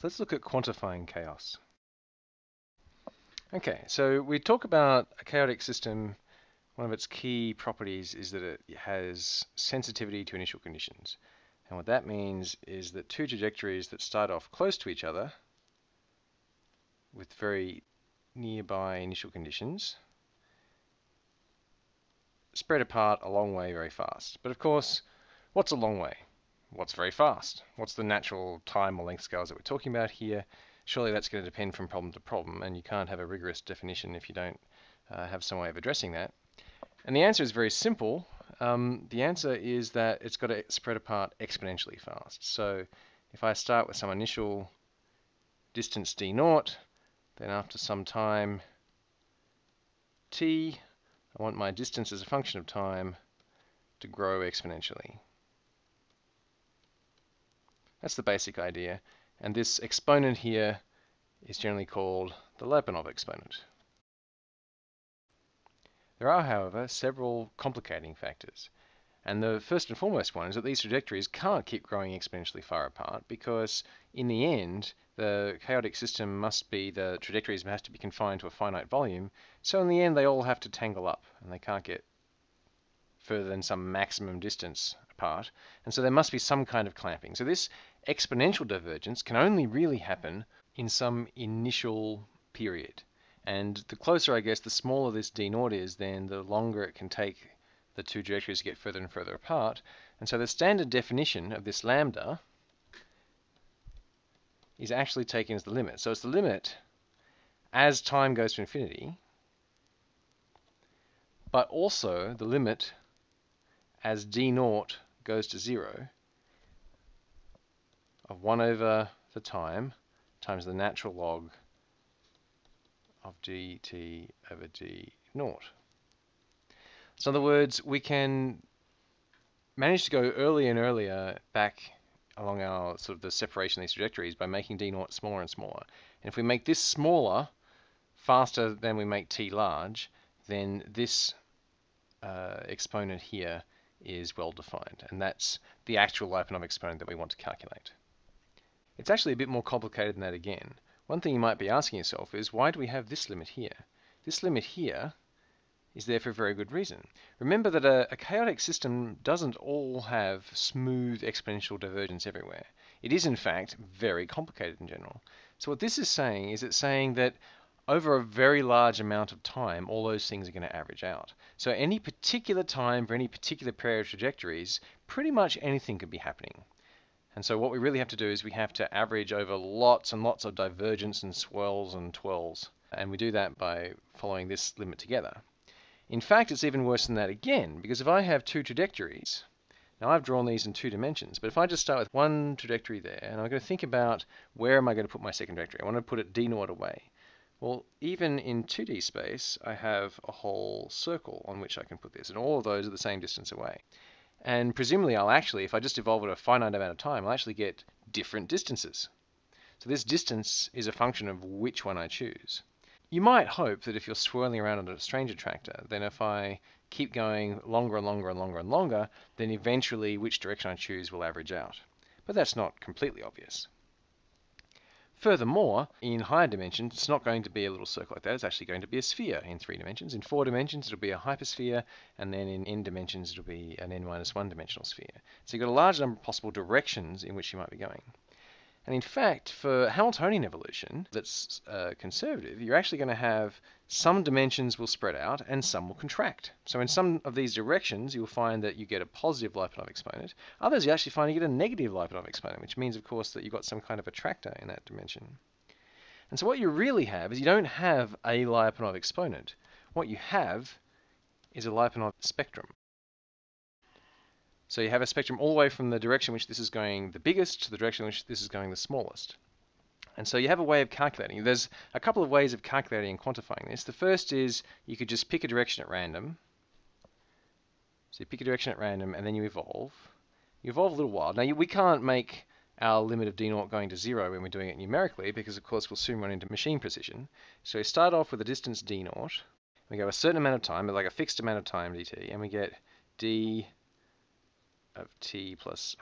So let's look at quantifying chaos. Okay, so we talk about a chaotic system. One of its key properties is that it has sensitivity to initial conditions. And what that means is that two trajectories that start off close to each other with very nearby initial conditions spread apart a long way very fast. But of course, what's a long way? What's very fast? What's the natural time or length scales that we're talking about here? Surely that's going to depend from problem to problem, and you can't have a rigorous definition if you don't have some way of addressing that. And the answer is very simple. The answer is that it's got to spread apart exponentially fast. So if I start with some initial distance d0, then after some time t, I want my distance as a function of time to grow exponentially. That's the basic idea. And this exponent here is generally called the Lyapunov exponent. There are, however, several complicating factors. And the first and foremost one is that these trajectories can't keep growing exponentially far apart because in the end, the chaotic system the trajectories have to be confined to a finite volume. So in the end, they all have to tangle up and they can't get further than some maximum distance apart. And so there must be some kind of clamping. So this exponential divergence can only really happen in some initial period. And the closer, I guess, the smaller this d0 is, then the longer it can take the two trajectories to get further and further apart. And so the standard definition of this lambda is actually taken as the limit. So it's the limit as time goes to infinity, but also the limit as d0 goes to 0 of 1 over the time times the natural log of dt over d0. So in other words, we can manage to go earlier and earlier back along our sort of the separation of these trajectories by making d0 smaller and smaller. And if we make this smaller faster than we make t large, then this exponent here is well defined, and that's the actual Lyapunov exponent that we want to calculate. It's actually a bit more complicated than that again. One thing you might be asking yourself is, why do we have this limit here? This limit here is there for a very good reason. Remember that a chaotic system doesn't all have smooth exponential divergence everywhere. It is in fact very complicated in general. So what this is saying is it's saying that over a very large amount of time, all those things are going to average out. So any particular time for any particular pair of trajectories, pretty much anything could be happening. And so what we really have to do is we have to average over lots and lots of divergence and swirls and twirls. And we do that by following this limit together. In fact, it's even worse than that again, because if I have two trajectories, now I've drawn these in 2 dimensions, but if I just start with one trajectory there, and I'm going to think about where am I going to put my second trajectory? I want to put it d0 away. Well, even in 2D space, I have a whole circle on which I can put this, and all of those are the same distance away. And presumably I'll actually, if I just evolve it a finite amount of time, I'll actually get different distances. So this distance is a function of which one I choose. You might hope that if you're swirling around on a strange attractor, then if I keep going longer and longer and longer and longer, then eventually which direction I choose will average out. But that's not completely obvious. Furthermore, in higher dimensions, it's not going to be a little circle like that. It's actually going to be a sphere in 3 dimensions. In 4 dimensions, it'll be a hypersphere, and then in n dimensions, it'll be an n-1 dimensional sphere. So you've got a large number of possible directions in which you might be going. And in fact, for Hamiltonian evolution that's conservative, you're actually going to have some dimensions will spread out and some will contract. So in some of these directions, you'll find that you get a positive Lyapunov exponent. Others, you actually find you get a negative Lyapunov exponent, which means, of course, that you've got some kind of attractor in that dimension. And so what you really have is you don't have a Lyapunov exponent. What you have is a Lyapunov spectrum. So you have a spectrum all the way from the direction in which this is going the biggest to the direction in which this is going the smallest. And so you have a way of calculating. There's a couple of ways of calculating and quantifying this. The first is you could just pick a direction at random. So you pick a direction at random and then you evolve. You evolve a little while. Now we can't make our limit of d0 going to 0 when we're doing it numerically because of course we'll soon run into machine precision. So we start off with a distance d0. We go a certain amount of time, but like a fixed amount of time dt, and we get d of t plus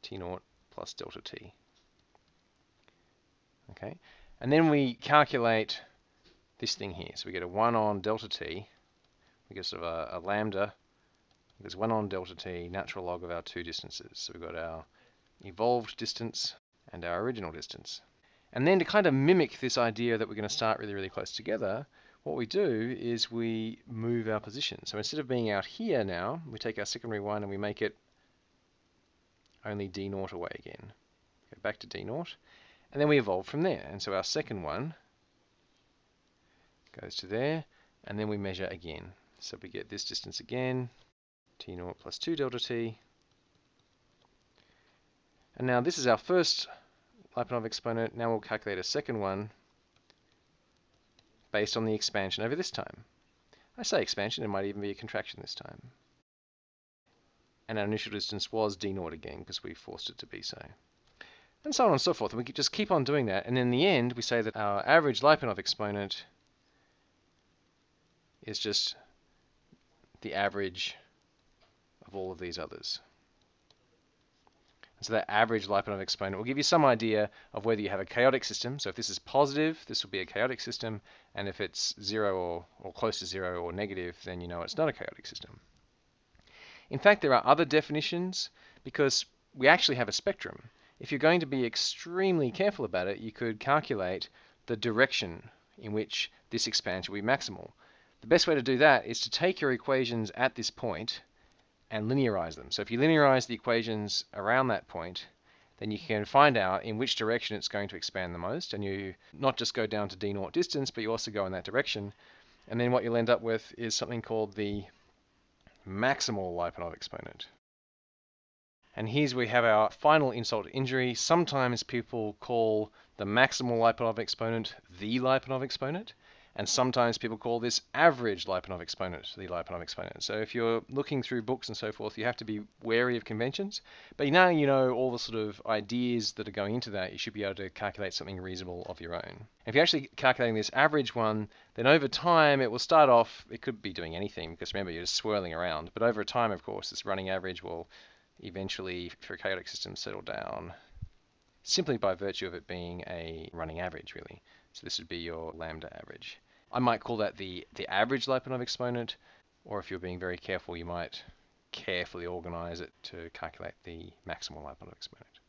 t0 plus delta t. Okay, and then we calculate this thing here. So we get a 1 on delta t. We get sort of a lambda. There's 1 on delta t, natural log of our two distances. So we've got our evolved distance and our original distance. And then to kind of mimic this idea that we're going to start really, really close together, what we do is we move our position. So instead of being out here now, we take our secondary one and we make it only d0 away again. Go back to d0, and then we evolve from there. And so our second one goes to there, and then we measure again. So we get this distance again, t0 plus 2 delta t. And now this is our first Lyapunov exponent. Now we'll calculate a second one based on the expansion over this time. I say expansion, it might even be a contraction this time. And our initial distance was d0 again because we forced it to be so. And so on and so forth. And we just keep on doing that. And in the end, we say that our average Lyapunov exponent is just the average of all of these others. And so that average Lyapunov exponent will give you some idea of whether you have a chaotic system. So if this is positive, this will be a chaotic system. And if it's 0 or close to 0 or negative, then you know it's not a chaotic system. In fact, there are other definitions because we actually have a spectrum. If you're going to be extremely careful about it, you could calculate the direction in which this expansion will be maximal. The best way to do that is to take your equations at this point and linearize them. So if you linearize the equations around that point, then you can find out in which direction it's going to expand the most, and you not just go down to d0 distance, but you also go in that direction. And then what you'll end up with is something called the maximal Lyapunov exponent. And here's where we have our final insult to injury. Sometimes people call the maximal Lyapunov exponent the Lyapunov exponent, and sometimes people call this average Lyapunov exponent the Lyapunov exponent. So if you're looking through books and so forth, you have to be wary of conventions. But now you know all the sort of ideas that are going into that, you should be able to calculate something reasonable of your own. If you're actually calculating this average one, then over time it will start off, it could be doing anything, because remember you're just swirling around. But over time, of course, this running average will eventually, for a chaotic system, settle down simply by virtue of it being a running average, really. So this would be your lambda average. I might call that the average Lyapunov exponent, or if you're being very careful, you might carefully organize it to calculate the maximal Lyapunov exponent.